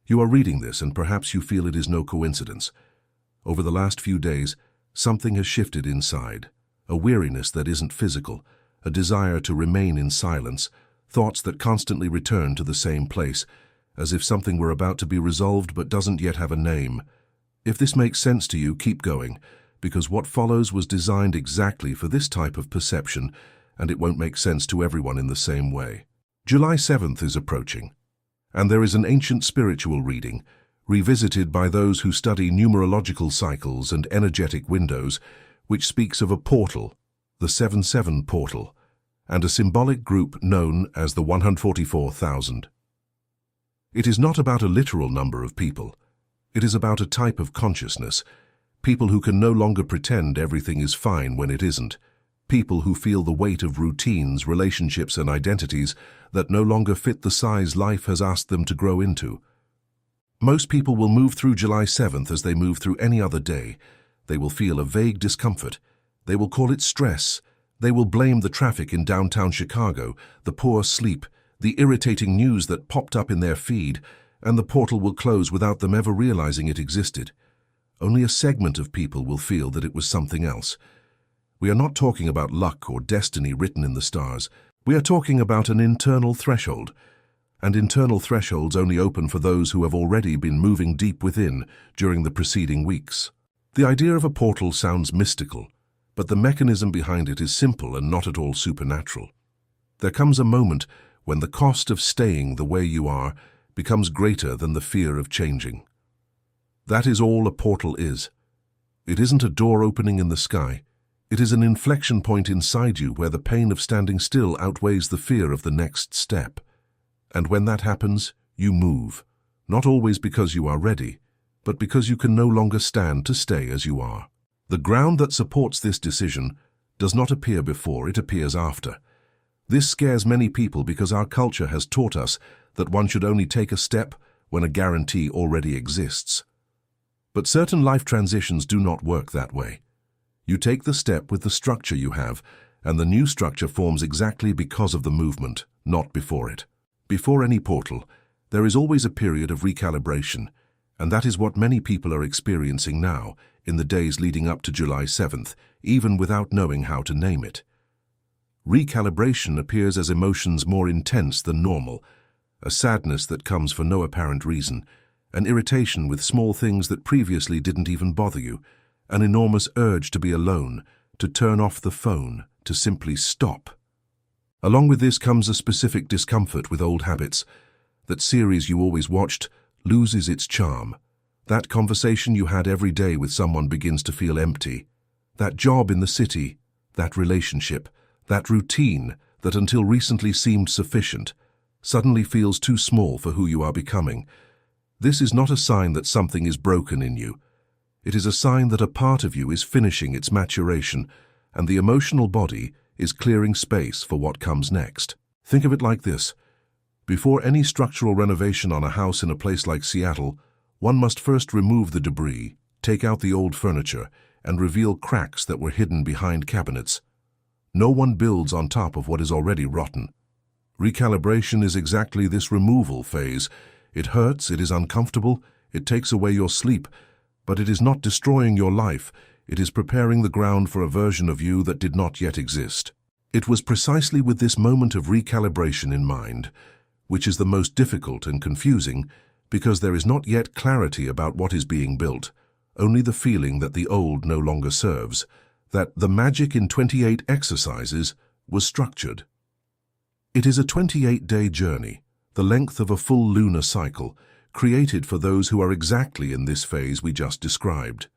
You are reading this and perhaps you feel it is no coincidence. Over the last few days, something has shifted inside. A weariness that isn't physical, a desire to remain in silence, thoughts that constantly return to the same place, as if something were about to be resolved but doesn't yet have a name. If this makes sense to you, keep going, because what follows was designed exactly for this type of perception, and it won't make sense to everyone in the same way. July 7th is approaching, and there is an ancient spiritual reading, revisited by those who study numerological cycles and energetic windows, which speaks of a portal, the 7-7 portal, and a symbolic group known as the 144,000. It is not about a literal number of people. It is about a type of consciousness, people who can no longer pretend everything is fine when it isn't, people who feel the weight of routines, relationships and identities that no longer fit the size life has asked them to grow into. Most people will move through July 7th as they move through any other day. They will feel a vague discomfort. They will call it stress. They will blame the traffic in downtown Chicago, the poor sleep, the irritating news that popped up in their feed, and the portal will close without them ever realizing it existed. Only a segment of people will feel that it was something else. We are not talking about luck or destiny written in the stars. We are talking about an internal threshold, and internal thresholds only open for those who have already been moving deep within during the preceding weeks. The idea of a portal sounds mystical, but the mechanism behind it is simple and not at all supernatural. There comes a moment when the cost of staying the way you are becomes greater than the fear of changing. That is all a portal is. It isn't a door opening in the sky. It is an inflection point inside you where the pain of standing still outweighs the fear of the next step. And when that happens, you move, not always because you are ready, but because you can no longer stand to stay as you are. The ground that supports this decision does not appear before, it appears after. This scares many people because our culture has taught us that one should only take a step when a guarantee already exists. But certain life transitions do not work that way. You take the step with the structure you have, and the new structure forms exactly because of the movement, not before it. Before any portal, there is always a period of recalibration, and that is what many people are experiencing now, in the days leading up to July 7th, even without knowing how to name it. Recalibration appears as emotions more intense than normal, a sadness that comes for no apparent reason, an irritation with small things that previously didn't even bother you, an enormous urge to be alone, to turn off the phone, to simply stop. Along with this comes a specific discomfort with old habits. That series you always watched loses its charm. That conversation you had every day with someone begins to feel empty. That job in the city, that relationship, that routine that until recently seemed sufficient, suddenly feels too small for who you are becoming. This is not a sign that something is broken in you. It is a sign that a part of you is finishing its maturation, and the emotional body is clearing space for what comes next. Think of it like this. Before any structural renovation on a house in a place like Seattle, one must first remove the debris, take out the old furniture, and reveal cracks that were hidden behind cabinets. No one builds on top of what is already rotten. Recalibration is exactly this removal phase. It hurts, it is uncomfortable, it takes away your sleep, but it is not destroying your life. It is preparing the ground for a version of you that did not yet exist. It was precisely with this moment of recalibration in mind, which is the most difficult and confusing, because there is not yet clarity about what is being built, only the feeling that the old no longer serves, that the magic in 28 exercises was structured. It is a 28-day journey, the length of a full lunar cycle, created for those who are exactly in this phase we just described,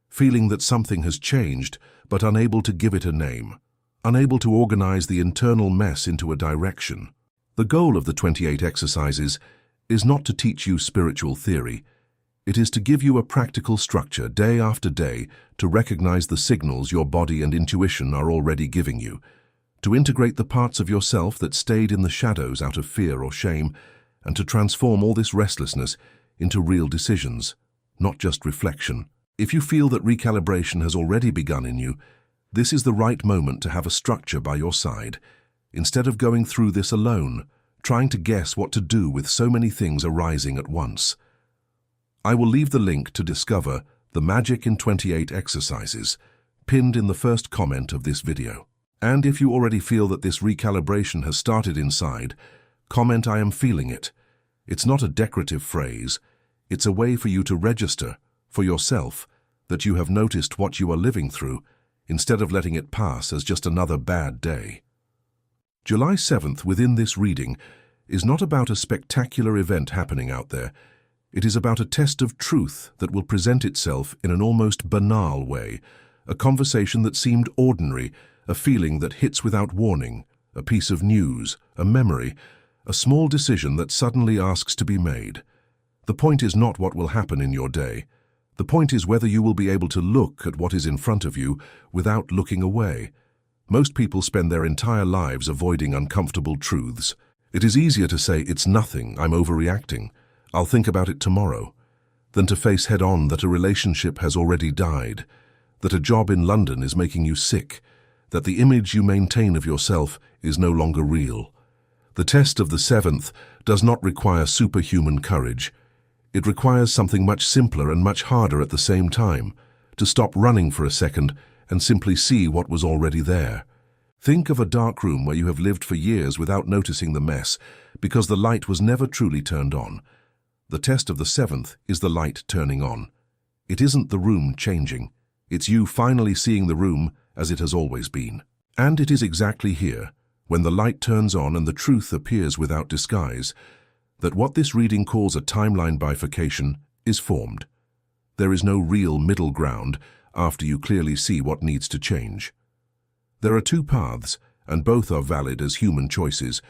feeling that something has changed but unable to give it a name, unable to organize the internal mess into a direction. The goal of the 28 exercises is not to teach you spiritual theory. It is to give you a practical structure day after day to recognize the signals your body and intuition are already giving you, to integrate the parts of yourself that stayed in the shadows out of fear or shame, and to transform all this restlessness into real decisions, not just reflection. If you feel that recalibration has already begun in you, this is the right moment to have a structure by your side. Instead of going through this alone, trying to guess what to do with so many things arising at once. I will leave the link to discover the Magic in 28 exercises pinned in the first comment of this video. And if you already feel that this recalibration has started inside, comment "I am feeling it." It's not a decorative phrase, it's a way for you to register, for yourself, that you have noticed what you are living through, instead of letting it pass as just another bad day. July 7th within this reading is not about a spectacular event happening out there. It is about a test of truth that will present itself in an almost banal way, a conversation that seemed ordinary, a feeling that hits without warning, a piece of news, a memory, a small decision that suddenly asks to be made. The point is not what will happen in your day. The point is whether you will be able to look at what is in front of you without looking away. Most people spend their entire lives avoiding uncomfortable truths. It is easier to say, "It's nothing, I'm overreacting, I'll think about it tomorrow," than to face head-on that a relationship has already died, that a job in London is making you sick, that the image you maintain of yourself is no longer real. The test of the 7th does not require superhuman courage. It requires something much simpler and much harder at the same time, to stop running for a second and simply see what was already there. Think of a dark room where you have lived for years without noticing the mess, because the light was never truly turned on. The test of the 7th is the light turning on. It isn't the room changing. It's you finally seeing the room as it has always been. And it is exactly here, when the light turns on and the truth appears without disguise, that what this reading calls a timeline bifurcation is formed. There is no real middle ground after you clearly see what needs to change. There are two paths, and both are valid as human choices,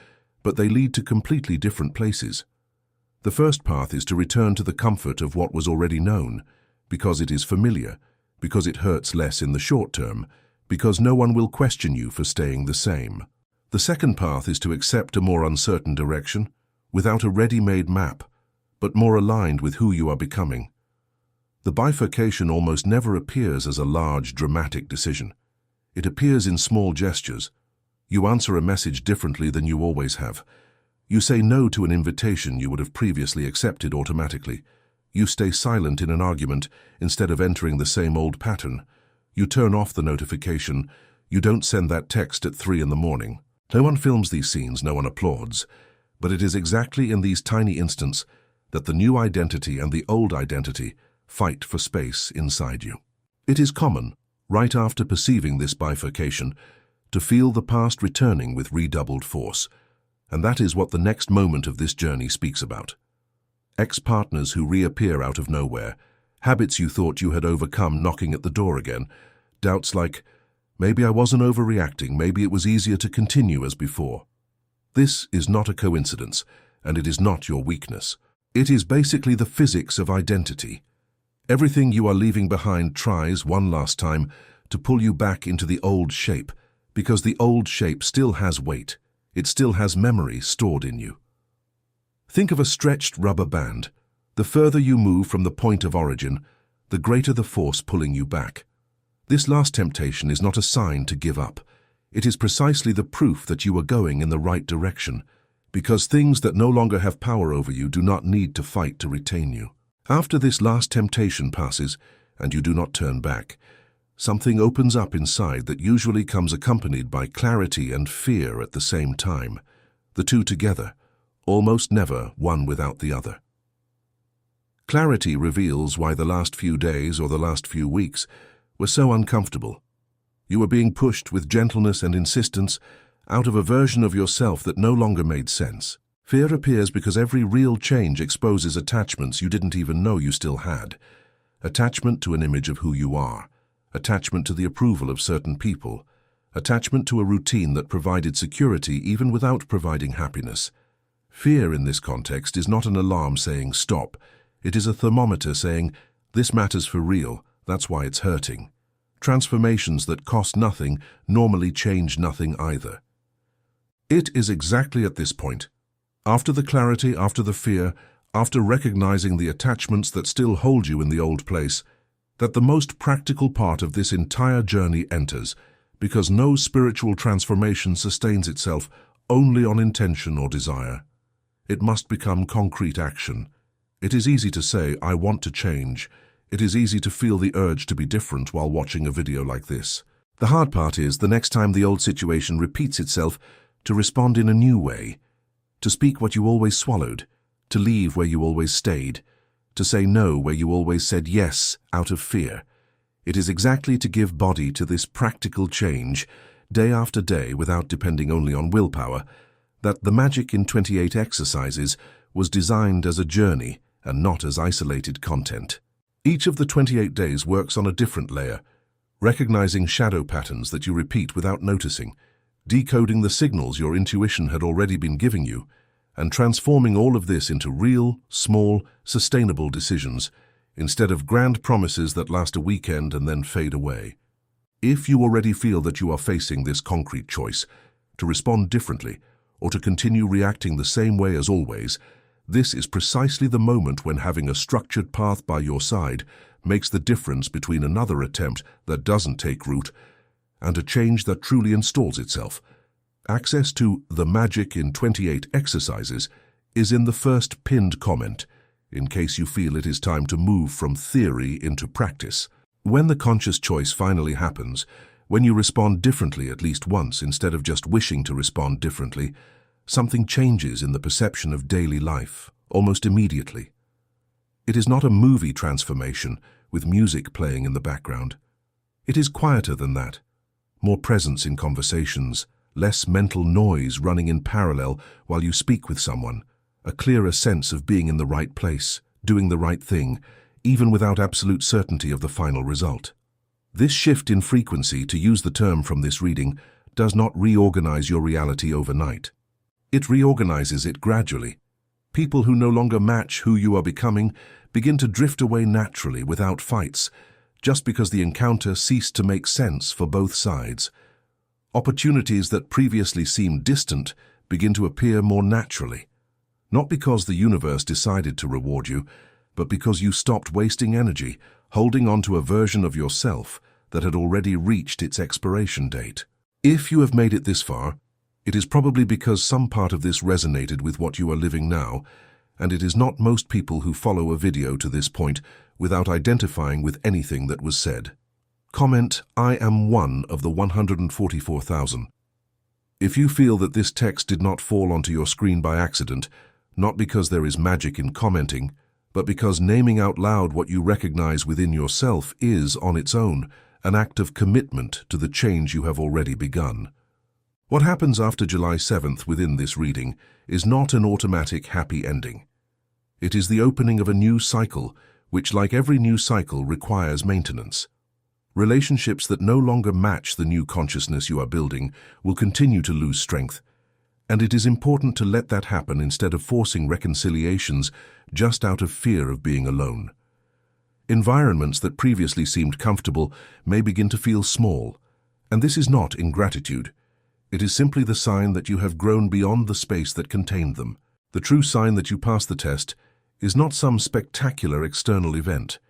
but they lead to completely different places. The first path is to return to the comfort of what was already known, because it is familiar, because it hurts less in the short term, because no one will question you for staying the same. The second path is to accept a more uncertain direction, without a ready-made map, but more aligned with who you are becoming. The bifurcation almost never appears as a large, dramatic decision. It appears in small gestures. You answer a message differently than you always have. You say no to an invitation you would have previously accepted automatically. You stay silent in an argument instead of entering the same old pattern. You turn off the notification. You don't send that text at 3 in the morning. No one films these scenes, no one applauds. But it is exactly in these tiny instants that the new identity and the old identity fight for space inside you. It is common, right after perceiving this bifurcation, to feel the past returning with redoubled force. And that is what the next moment of this journey speaks about. Ex-partners who reappear out of nowhere, habits you thought you had overcome knocking at the door again, doubts like, "Maybe I wasn't overreacting, maybe it was easier to continue as before." This is not a coincidence, and it is not your weakness. It is basically the physics of identity. Everything you are leaving behind tries, one last time, to pull you back into the old shape, because the old shape still has weight. It still has memory stored in you. Think of a stretched rubber band. The further you move from the point of origin, the greater the force pulling you back. This last temptation is not a sign to give up. It is precisely the proof that you are going in the right direction, because things that no longer have power over you do not need to fight to retain you. After this last temptation passes, and you do not turn back, something opens up inside that usually comes accompanied by clarity and fear at the same time, the two together, almost never one without the other. Clarity reveals why the last few days or the last few weeks were so uncomfortable. You were being pushed with gentleness and insistence out of a version of yourself that no longer made sense. Fear appears because every real change exposes attachments you didn't even know you still had. Attachment to an image of who you are. Attachment to the approval of certain people. Attachment to a routine that provided security even without providing happiness. Fear in this context is not an alarm saying stop. It is a thermometer saying, this matters for real, that's why it's hurting. Transformations that cost nothing normally change nothing either. It is exactly at this point, after the clarity, after the fear, after recognizing the attachments that still hold you in the old place, that the most practical part of this entire journey enters, because no spiritual transformation sustains itself only on intention or desire. It must become concrete action. It is easy to say, I want to change. It is easy to feel the urge to be different while watching a video like this. The hard part is, the next time the old situation repeats itself, to respond in a new way, to speak what you always swallowed, to leave where you always stayed, to say no where you always said yes out of fear. It is exactly to give body to this practical change, day after day without depending only on willpower, that the Magic in 28 Exercises was designed as a journey and not as isolated content. Each of the 28 days works on a different layer, recognizing shadow patterns that you repeat without noticing, decoding the signals your intuition had already been giving you, and transforming all of this into real, small, sustainable decisions, instead of grand promises that last a weekend and then fade away. If you already feel that you are facing this concrete choice, to respond differently, or to continue reacting the same way as always, this is precisely the moment when having a structured path by your side makes the difference between another attempt that doesn't take root and a change that truly installs itself. Access to The Magic in 28 Exercises is in the first pinned comment, in case you feel it is time to move from theory into practice. When the conscious choice finally happens, when you respond differently at least once instead of just wishing to respond differently, something changes in the perception of daily life, almost immediately. It is not a movie transformation with music playing in the background. It is quieter than that. More presence in conversations, less mental noise running in parallel while you speak with someone, a clearer sense of being in the right place, doing the right thing, even without absolute certainty of the final result. This shift in frequency, to use the term from this reading, does not reorganize your reality overnight. It reorganizes it gradually. People who no longer match who you are becoming begin to drift away naturally without fights, just because the encounter ceased to make sense for both sides. Opportunities that previously seemed distant begin to appear more naturally, not because the universe decided to reward you, but because you stopped wasting energy holding on to a version of yourself that had already reached its expiration date. If you have made it this far, it is probably because some part of this resonated with what you are living now, and it is not most people who follow a video to this point without identifying with anything that was said. Comment, I am one of the 144,000. If you feel that this text did not fall onto your screen by accident, not because there is magic in commenting, but because naming out loud what you recognize within yourself is, on its own, an act of commitment to the change you have already begun. What happens after July 7th within this reading is not an automatic happy ending. It is the opening of a new cycle, which, like every new cycle, requires maintenance. Relationships that no longer match the new consciousness you are building will continue to lose strength, and it is important to let that happen instead of forcing reconciliations just out of fear of being alone. Environments that previously seemed comfortable may begin to feel small, and this is not ingratitude. It is simply the sign that you have grown beyond the space that contained them. The true sign that you passed the test is not some spectacular external event.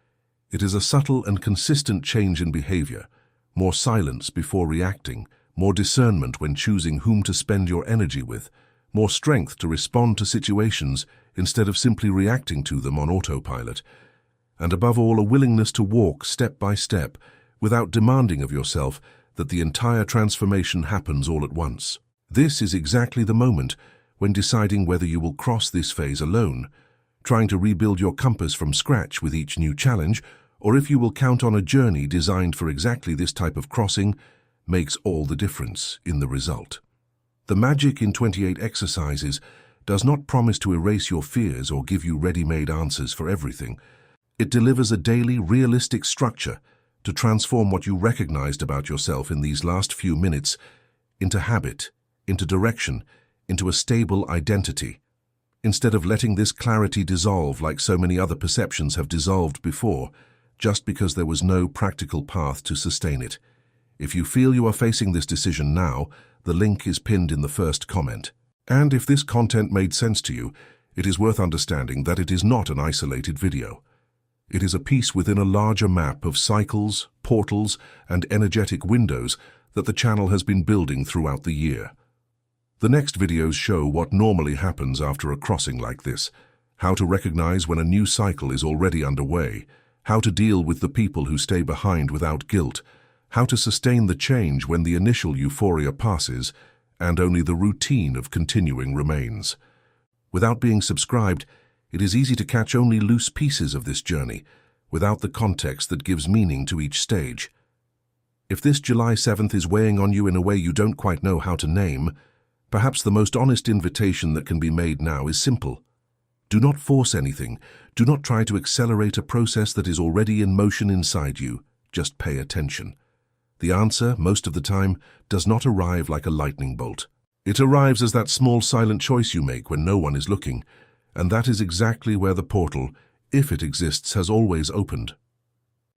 It is a subtle and consistent change in behavior, more silence before reacting, more discernment when choosing whom to spend your energy with, more strength to respond to situations instead of simply reacting to them on autopilot, and above all, a willingness to walk step by step without demanding of yourself that the entire transformation happens all at once. This is exactly the moment when deciding whether you will cross this phase alone, trying to rebuild your compass from scratch with each new challenge, or if you will count on a journey designed for exactly this type of crossing, makes all the difference in the result. The Magic in 28 Exercises does not promise to erase your fears or give you ready-made answers for everything. It delivers a daily, realistic structure to transform what you recognized about yourself in these last few minutes into habit, into direction, into a stable identity. Instead of letting this clarity dissolve like so many other perceptions have dissolved before, just because there was no practical path to sustain it. If you feel you are facing this decision now, the link is pinned in the first comment. And if this content made sense to you, it is worth understanding that it is not an isolated video. It is a piece within a larger map of cycles, portals, and energetic windows that the channel has been building throughout the year. The next videos show what normally happens after a crossing like this, how to recognize when a new cycle is already underway, how to deal with the people who stay behind without guilt, how to sustain the change when the initial euphoria passes and only the routine of continuing remains. Without being subscribed, it is easy to catch only loose pieces of this journey, without the context that gives meaning to each stage. If this July 7th is weighing on you in a way you don't quite know how to name, perhaps the most honest invitation that can be made now is simple. Do not force anything. Do not try to accelerate a process that is already in motion inside you. Just pay attention. The answer, most of the time, does not arrive like a lightning bolt. It arrives as that small silent choice you make when no one is looking, and that is exactly where the portal, if it exists, has always opened.